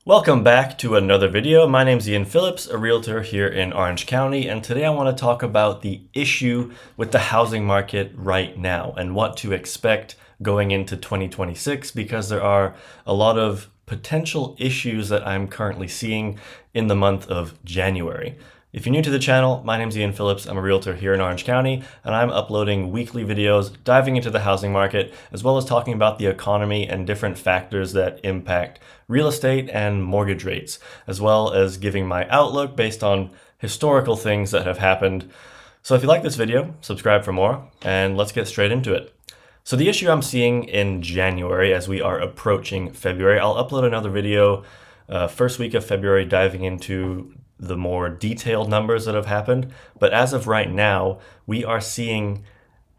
Welcome back to another video. My name is Ian Phillips, a realtor here in Orange County, and today I want to talk about the issue with the housing market right now and what to expect going into 2026 because there are a lot of potential issues that I'm currently seeing in the month of January. If you're new to the channel, my name is Ian Phillips. I'm a realtor here in Orange County, and I'm uploading weekly videos diving into the housing market, as well as talking about the economy and different factors that impact real estate and mortgage rates, as well as giving my outlook based on historical things that have happened. So if you like this video, subscribe for more, and let's get straight into it. So the issue I'm seeing in January as we are approaching February, I'll upload another video first week of February diving into the more detailed numbers that have happened. But as of right now, we are seeing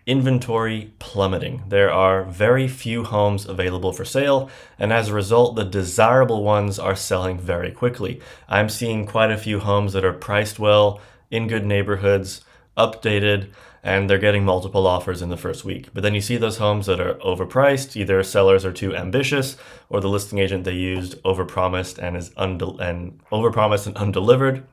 inventory plummeting. There are very few homes available for sale, and as a result, the desirable ones are selling very quickly. I'm seeing quite a few homes that are priced well, in good neighborhoods, updated, and they're getting multiple offers in the first week. But then you see those homes that are overpriced, either sellers are too ambitious or the listing agent they used overpromised and overpromised and undelivered,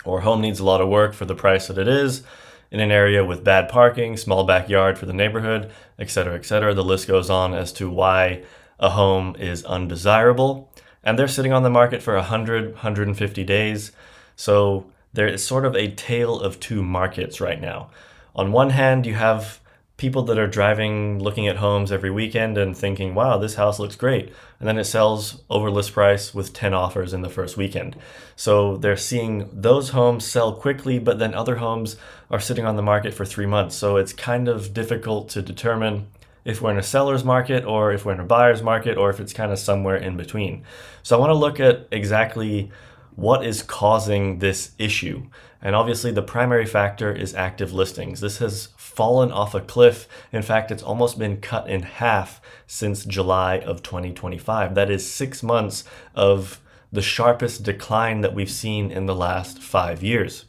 or home needs a lot of work for the price that it is in an area with bad parking, small backyard for the neighborhood, etc., etc. The list goes on as to why a home is undesirable, and they're sitting on the market for 150 days. So there is sort of a tale of two markets right now. On one hand, you have people that are driving, looking at homes every weekend and thinking, wow, this house looks great. And then it sells over list price with 10 offers in the first weekend. So they're seeing those homes sell quickly, but then other homes are sitting on the market for 3 months. So it's kind of difficult to determine if we're in a seller's market or if we're in a buyer's market or if it's kind of somewhere in between. So I want to look at exactly what is causing this issue. And obviously the primary factor is active listings. This has fallen off a cliff. In fact, it's almost been cut in half since July of 2025. That is 6 months of the sharpest decline that we've seen in the last 5 years.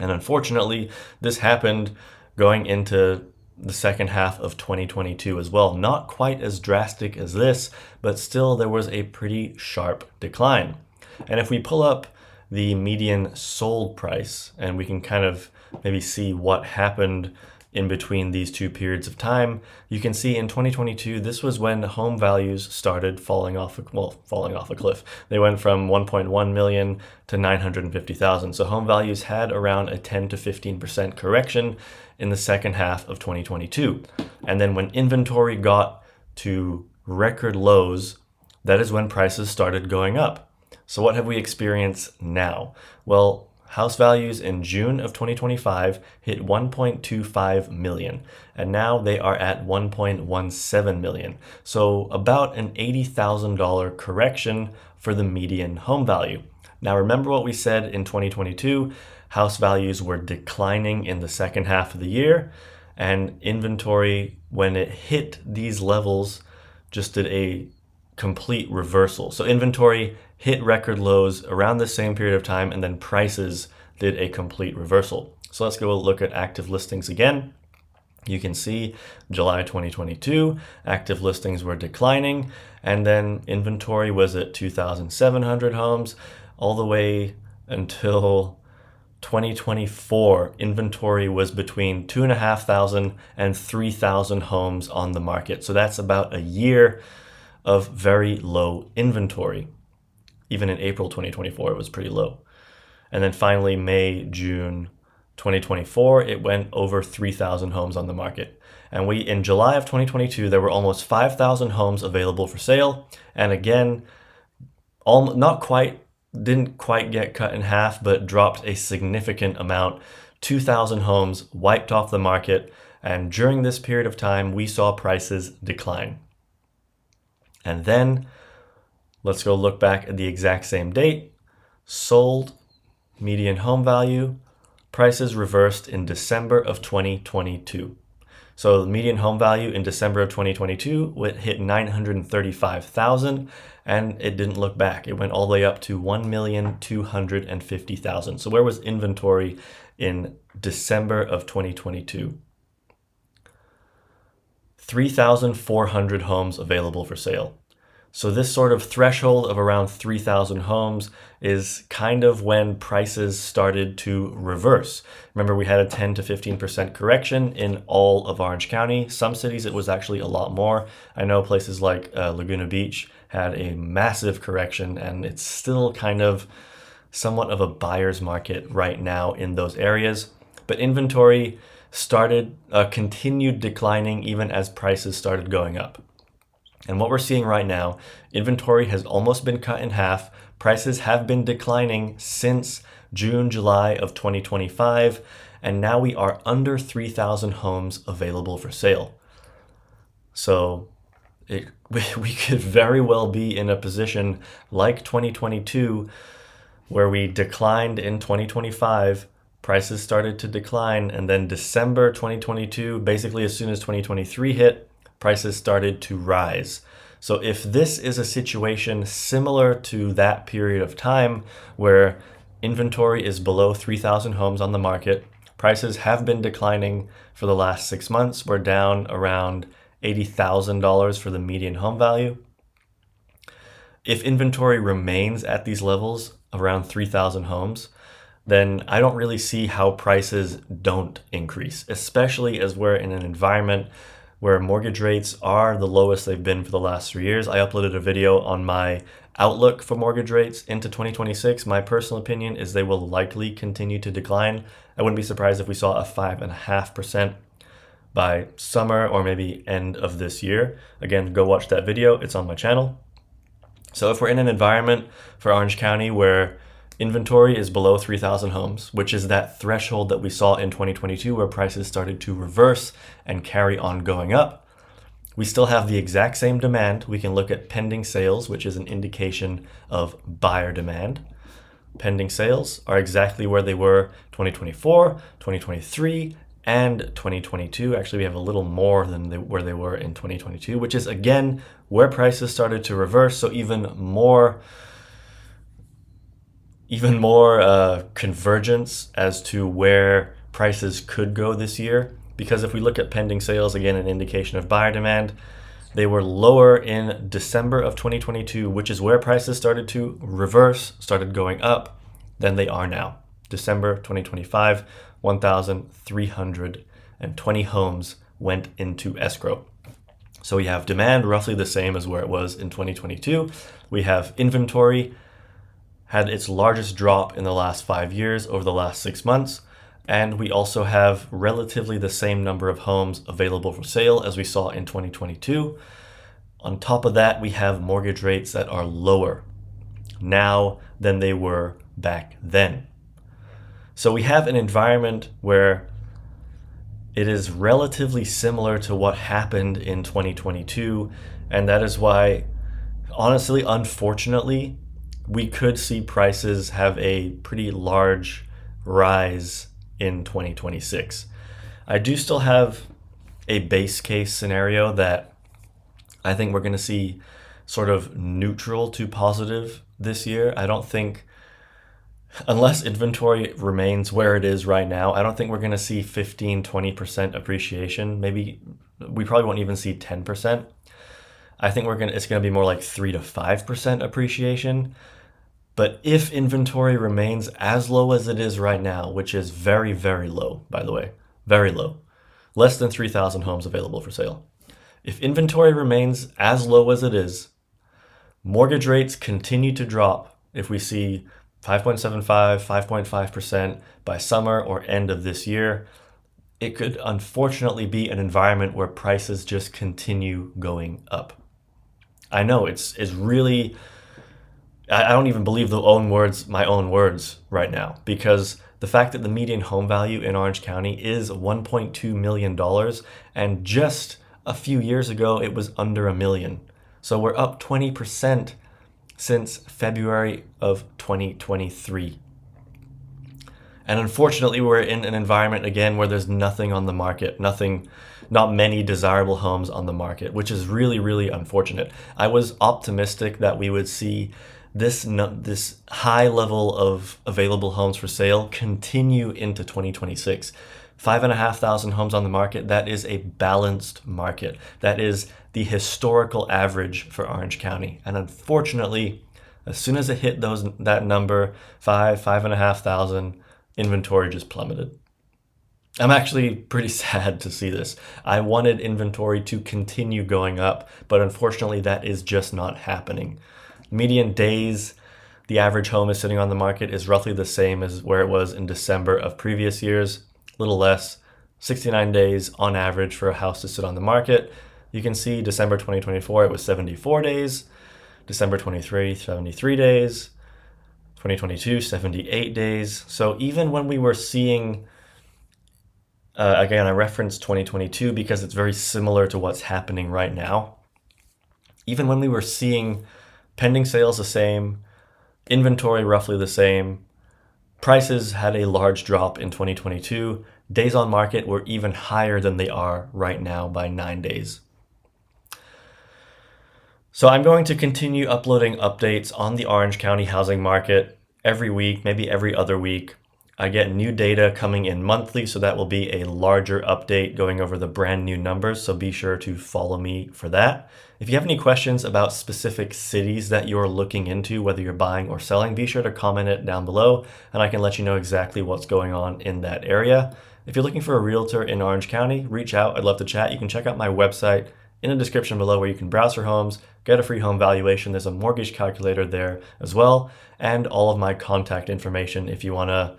And unfortunately, this happened going into the second half of 2022 as well. Not quite as drastic as this, but still there was a pretty sharp decline. And if we pull up the median sold price and we can kind of maybe see what happened in between these two periods of time, you can see in 2022, this was when home values started falling off a cliff. They went from 1.1 million to 950,000. So home values had around a 10 to 15% correction in the second half of 2022. And then when inventory got to record lows, that is when prices started going up. So what have we experienced now? Well, house values in June of 2025 hit 1.25 million, and now they are at 1.17 million. So about an $80,000 correction for the median home value. Now remember what we said in 2022, house values were declining in the second half of the year, and inventory, when it hit these levels, just did a complete reversal. So inventory hit record lows around the same period of time, and then prices did a complete reversal. So let's go look at active listings again. You can see July 2022, active listings were declining, and then inventory was at 2,700 homes all the way until 2024. Inventory was between 2,500 and 3,000 homes on the market. So that's about a year of very low inventory. Even in April 2024, it was pretty low. And then finally, May, June 2024, it went over 3,000 homes on the market. And in July of 2022, there were almost 5,000 homes available for sale. And again, didn't quite get cut in half, but dropped a significant amount. 2,000 homes wiped off the market. And during this period of time, we saw prices decline. And then let's go look back at the exact same date. Sold, median home value, prices reversed in December of 2022. So the median home value in December of 2022 hit 935,000, and it didn't look back. It went all the way up to 1,250,000. So where was inventory in December of 2022? 3,400 homes available for sale. So this sort of threshold of around 3,000 homes is kind of when prices started to reverse. Remember, we had a 10 to 15% correction in all of Orange County. Some cities, it was actually a lot more. I know places like Laguna Beach had a massive correction, and it's still kind of somewhat of a buyer's market right now in those areas. But inventory continued declining even as prices started going up. And what we're seeing right now, inventory has almost been cut in half. Prices have been declining since June, July of 2025, and now we are under 3,000 homes available for sale. So we could very well be in a position like 2022, where we declined in 2025, prices started to decline, and then December 2022, basically as soon as 2023 hit, prices started to rise. So if this is a situation similar to that period of time where inventory is below 3,000 homes on the market, prices have been declining for the last 6 months. We're down around $80,000 for the median home value. If inventory remains at these levels, around 3,000 homes, then I don't really see how prices don't increase, especially as we're in an environment where mortgage rates are the lowest they've been for the last 3 years. I uploaded a video on my outlook for mortgage rates into 2026. My personal opinion is they will likely continue to decline. I wouldn't be surprised if we saw a 5.5% by summer or maybe end of this year. Again, go watch that video. It's on my channel. So if we're in an environment for Orange County where inventory is below 3,000 homes, which is that threshold that we saw in 2022 where prices started to reverse and carry on going up, we still have the exact same demand. We can look at pending sales, which is an indication of buyer demand. Pending sales are exactly where they were 2024, 2023, and 2022. Actually, we have a little more than where they were in 2022, which is again where prices started to reverse. So even more convergence as to where prices could go this year. Because if we look at pending sales, again, an indication of buyer demand, they were lower in December of 2022, which is where prices started to reverse, started going up, than they are now. December 2025, 1,320 homes went into escrow. So we have demand roughly the same as where it was in 2022. We have inventory had its largest drop in the last 5 years over the last 6 months. And we also have relatively the same number of homes available for sale as we saw in 2022. On top of that, we have mortgage rates that are lower now than they were back then. So we have an environment where it is relatively similar to what happened in 2022. And that is why, honestly, unfortunately, we could see prices have a pretty large rise in 2026. I do still have a base case scenario that I think we're going to see sort of neutral to positive this year. I don't think, unless inventory remains where it is right now, I don't think we're going to see 15-20% appreciation. Maybe we probably won't even see 10%. I think it's going to be more like 3 to 5% appreciation. But if inventory remains as low as it is right now, which is very, very low, by the way, very low, less than 3,000 homes available for sale. If inventory remains as low as it is, mortgage rates continue to drop. If we see 5.75, 5.5% by summer or end of this year, it could unfortunately be an environment where prices just continue going up. I know it's really, I don't even believe my own words right now, because the fact that the median home value in Orange County is $1.2 million, and just a few years ago it was under $1 million. So we're up 20% since February of 2023. And unfortunately, we're in an environment again where there's nothing on the market, not many desirable homes on the market, which is really, really unfortunate. I was optimistic that we would see this high level of available homes for sale continue into 2026. 5,500 homes on the market, that is a balanced market. That is the historical average for Orange County. And unfortunately, as soon as it hit that number, 5,500, inventory just plummeted. I'm actually pretty sad to see this. I wanted inventory to continue going up, but unfortunately that is just not happening. Median days the average home is sitting on the market is roughly the same as where it was in December of previous years, a little less, 69 days on average for a house to sit on the market. You can see December 2024, it was 74 days, December 23, 73 days, 2022, 78 days. So even when we were seeing, again, I referenced 2022 because it's very similar to what's happening right now. Even when we were seeing pending sales the same, inventory roughly the same, prices had a large drop in 2022. Days on market were even higher than they are right now by 9 days. So I'm going to continue uploading updates on the Orange County housing market every week, maybe every other week. I get new data coming in monthly, so that will be a larger update going over the brand new numbers, so be sure to follow me for that. If you have any questions about specific cities that you're looking into, whether you're buying or selling, be sure to comment it down below, and I can let you know exactly what's going on in that area. If you're looking for a realtor in Orange County, reach out. I'd love to chat. You can check out my website in the description below where you can browse for homes, get a free home valuation. There's a mortgage calculator there as well, and all of my contact information if you want to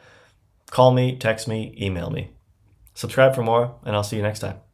call me, text me, email me. Subscribe for more, and I'll see you next time.